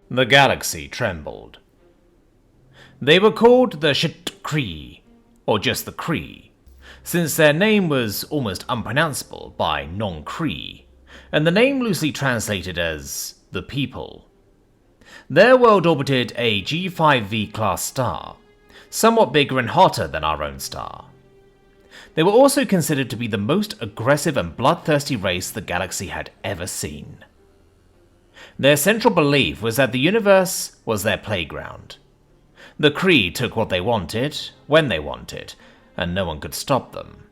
The galaxy trembled. They were called the Kree, or just the Kree, since their name was almost unpronounceable by non-Kree, and the name loosely translated as the People. Their world orbited a G5V class star, somewhat bigger and hotter than our own star. They were also considered to be the most aggressive and bloodthirsty race the galaxy had ever seen. Their central belief was that the universe was their playground. The Kree took what they wanted, when they wanted, and no one could stop them.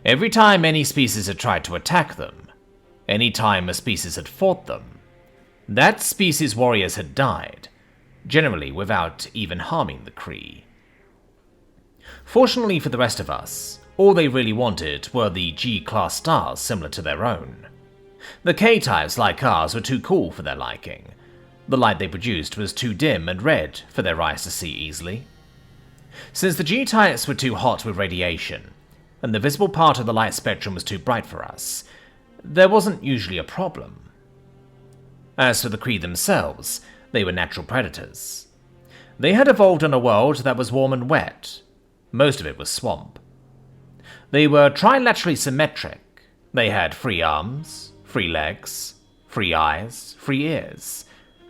Every time any species had tried to attack them, any time a species had fought them, that species' warriors had died, generally without even harming the Kree. Fortunately for the rest of us, all they really wanted were the G-class stars similar to their own. The K-types, like ours, were too cool for their liking. The light they produced was too dim and red for their eyes to see easily. Since the G-types were too hot with radiation, and the visible part of the light spectrum was too bright for us, there wasn't usually a problem. As for the Kree themselves, they were natural predators. They had evolved on a world that was warm and wet. Most of it was swamp. They were trilaterally symmetric. They had 3 arms, 3 legs, 3 eyes, 3 ears.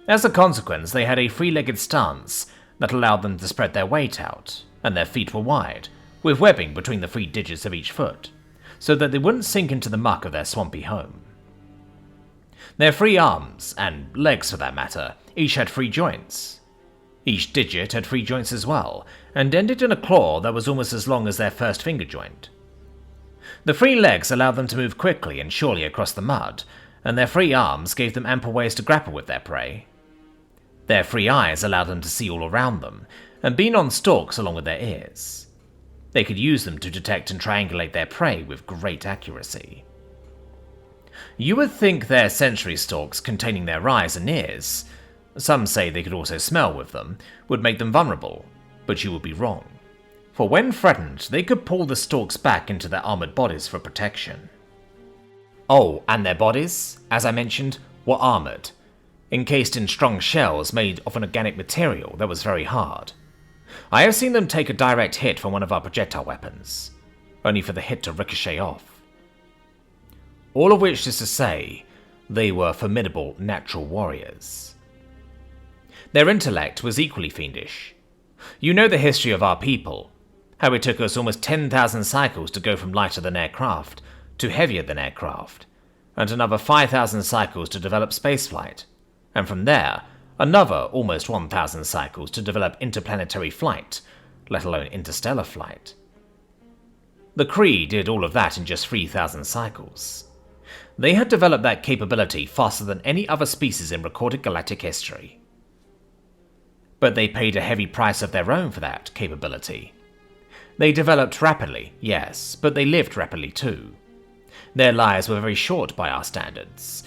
As a consequence, they had a 3-legged stance that allowed them to spread their weight out, and their feet were wide, with webbing between the 3 digits of each foot, so that they wouldn't sink into the muck of their swampy home. Their 3 arms, and legs for that matter, each had 3 joints. Each digit had 3 joints as well, and ended in a claw that was almost as long as their first finger joint. The 3 legs allowed them to move quickly and surely across the mud, and their 3 arms gave them ample ways to grapple with their prey. Their 3 eyes allowed them to see all around them, and beam on stalks along with their ears. They could use them to detect and triangulate their prey with great accuracy. You would think their sensory stalks containing their eyes and ears, some say they could also smell with them, would make them vulnerable, but you would be wrong. For when threatened, they could pull the stalks back into their armored bodies for protection. Oh, and their bodies, as I mentioned, were armored, encased in strong shells made of an organic material that was very hard. I have seen them take a direct hit from one of our projectile weapons, only for the hit to ricochet off. All of which is to say, they were formidable natural warriors. Their intellect was equally fiendish. You know the history of our people, how it took us almost 10,000 cycles to go from lighter than aircraft to heavier than aircraft, and another 5,000 cycles to develop spaceflight, and from there, another almost 1,000 cycles to develop interplanetary flight, let alone interstellar flight. The Kree did all of that in just 3,000 cycles. They had developed that capability faster than any other species in recorded galactic history. But they paid a heavy price of their own for that capability. They developed rapidly, yes, but they lived rapidly too. Their lives were very short by our standards.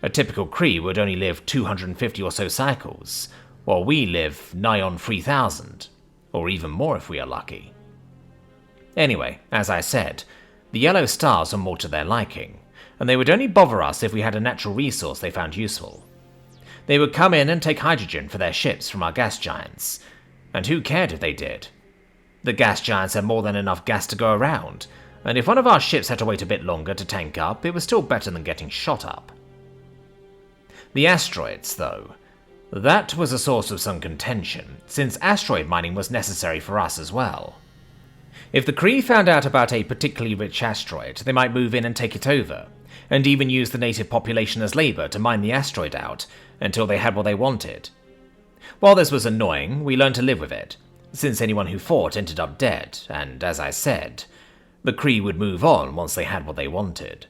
A typical Kree would only live 250 or so cycles, while we live nigh on 3,000, or even more if we are lucky. Anyway, as I said, the yellow stars were more to their liking, and they would only bother us if we had a natural resource they found useful. They would come in and take hydrogen for their ships from our gas giants, and who cared if they did? The gas giants had more than enough gas to go around, and if one of our ships had to wait a bit longer to tank up, it was still better than getting shot up. The asteroids, though, that was a source of some contention, since asteroid mining was necessary for us as well. If the Kree found out about a particularly rich asteroid, they might move in and take it over, and even use the native population as labor to mine the asteroid out until they had what they wanted. While this was annoying, we learned to live with it, since anyone who fought ended up dead, and as I said, the Kree would move on once they had what they wanted.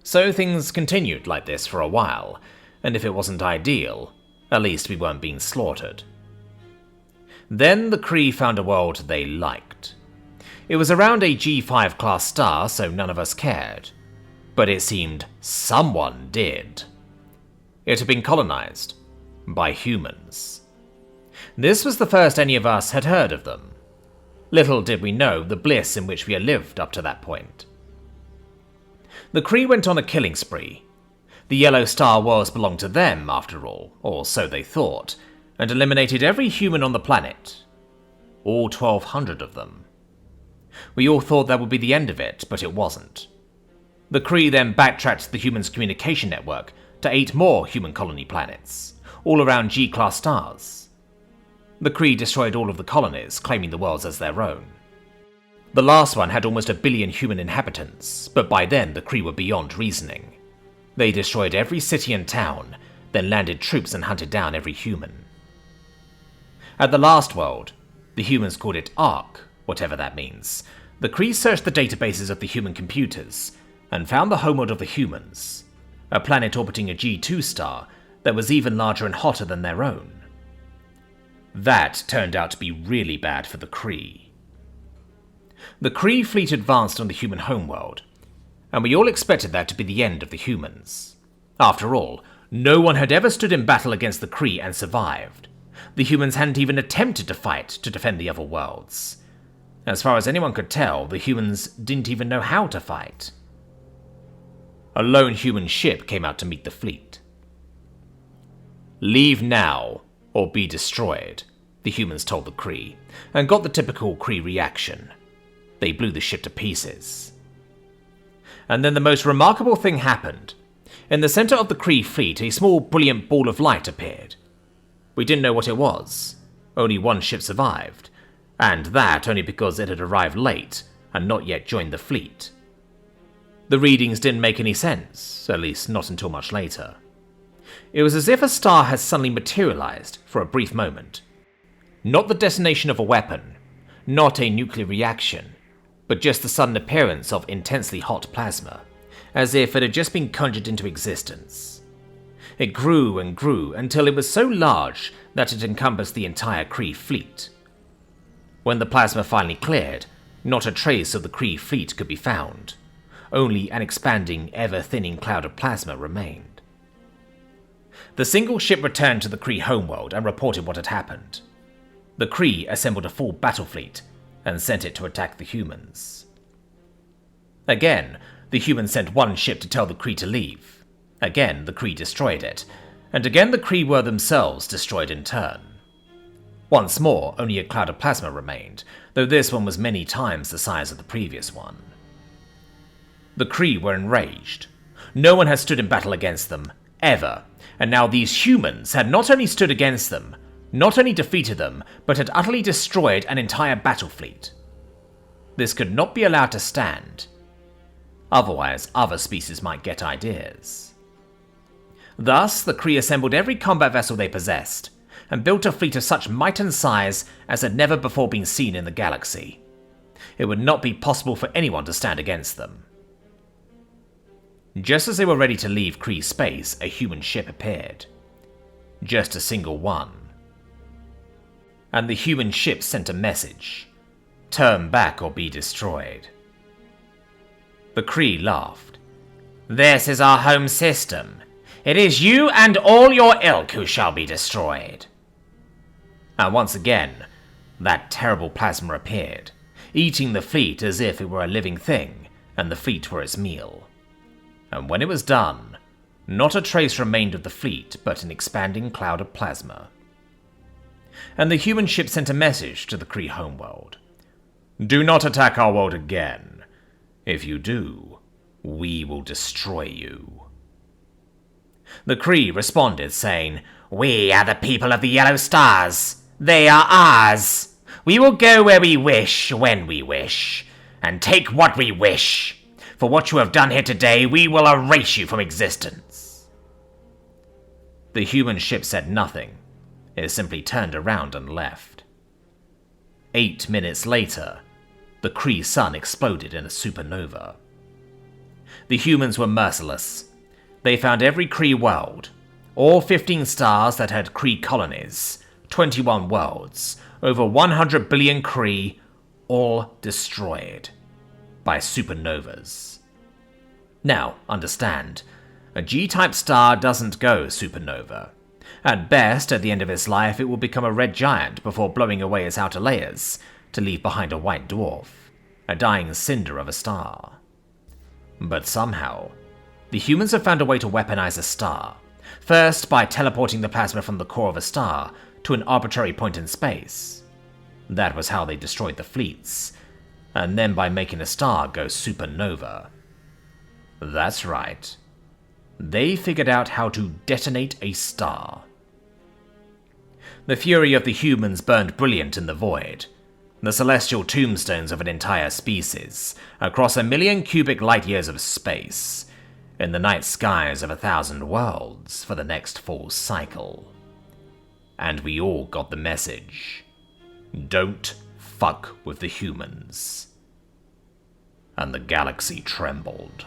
So things continued like this for a while, and if it wasn't ideal, at least we weren't being slaughtered. Then the Kree found a world they liked. It was around a G5 class star, so none of us cared. But it seemed someone did. It had been colonized by humans. This was the first any of us had heard of them. Little did we know the bliss in which we had lived up to that point. The Kree went on a killing spree. The yellow star worlds belonged to them, after all, or so they thought, and eliminated every human on the planet. All 1,200 of them. We all thought that would be the end of it, but it wasn't. The Kree then backtracked the humans' communication network to 8 more human colony planets, all around G-class stars. The Kree destroyed all of the colonies, claiming the worlds as their own. The last one had almost 1 billion human inhabitants, but by then the Kree were beyond reasoning. They destroyed every city and town, then landed troops and hunted down every human. At the last world, the humans called it Ark, whatever that means, the Kree searched the databases of the human computers and found the homeworld of the humans, a planet orbiting a G2 star that was even larger and hotter than their own. That turned out to be really bad for the Kree. The Kree fleet advanced on the human homeworld, and we all expected that to be the end of the humans. After all, no one had ever stood in battle against the Kree and survived. The humans hadn't even attempted to fight to defend the other worlds. As far as anyone could tell, the humans didn't even know how to fight. A lone human ship came out to meet the fleet. "Leave now, or be destroyed," the humans told the Kree, and got the typical Kree reaction. They blew the ship to pieces. And then the most remarkable thing happened. In the center of the Kree fleet, a small, brilliant ball of light appeared. We didn't know what it was. Only one ship survived, and that only because it had arrived late and not yet joined the fleet. The readings didn't make any sense, at least not until much later. It was as if a star had suddenly materialized for a brief moment. Not the detonation of a weapon, not a nuclear reaction, but just the sudden appearance of intensely hot plasma, as if it had just been conjured into existence. It grew and grew until it was so large that it encompassed the entire Kree fleet. When the plasma finally cleared, not a trace of the Kree fleet could be found. Only an expanding, ever-thinning cloud of plasma remained. The single ship returned to the Kree homeworld and reported what had happened. The Kree assembled a full battle fleet and sent it to attack the humans. Again, the humans sent one ship to tell the Kree to leave. Again, the Kree destroyed it, and again the Kree were themselves destroyed in turn. Once more, only a cloud of plasma remained, though this one was many times the size of the previous one. The Kree were enraged. No one had stood in battle against them, ever, and now these humans had not only stood against them, not only defeated them, but had utterly destroyed an entire battle fleet. This could not be allowed to stand. Otherwise, other species might get ideas. Thus, the Kree assembled every combat vessel they possessed, and built a fleet of such might and size as had never before been seen in the galaxy. It would not be possible for anyone to stand against them. Just as they were ready to leave Kree space, a human ship appeared. Just a single one. And the human ship sent a message. Turn back or be destroyed. The Kree laughed. "This is our home system. It is you and all your ilk who shall be destroyed." And once again, that terrible plasma appeared, eating the fleet as if it were a living thing, and the fleet were its meal. And when it was done, not a trace remained of the fleet but an expanding cloud of plasma. And the human ship sent a message to the Kree homeworld. "Do not attack our world again. If you do, we will destroy you." The Kree responded saying, "We are the people of the Yellow Stars. They are ours. We will go where we wish, when we wish, and take what we wish. For what you have done here today, we will erase you from existence." The human ship said nothing. It simply turned around and left. 8 minutes later, the Kree sun exploded in a supernova. The humans were merciless. They found every Kree world, all 15 stars that had Kree colonies, 21 worlds, over 100 billion Kree, all destroyed by supernovas. Now, understand, a G-type star doesn't go supernova. At best, at the end of its life, it will become a red giant before blowing away its outer layers to leave behind a white dwarf, a dying cinder of a star. But somehow, The humans have found a way to weaponize a star. First, by teleporting the plasma from the core of a star to an arbitrary point in space. That was how they destroyed the fleets. And then by making a star go supernova. That's right. They figured out how to detonate a star. The fury of the humans burned brilliant in the void. The celestial tombstones of an entire species, across 1,000,000 cubic light-years of space, in the night skies of 1,000 worlds for the next full cycle. And we all got the message. Don't fuck with the humans. And the galaxy trembled.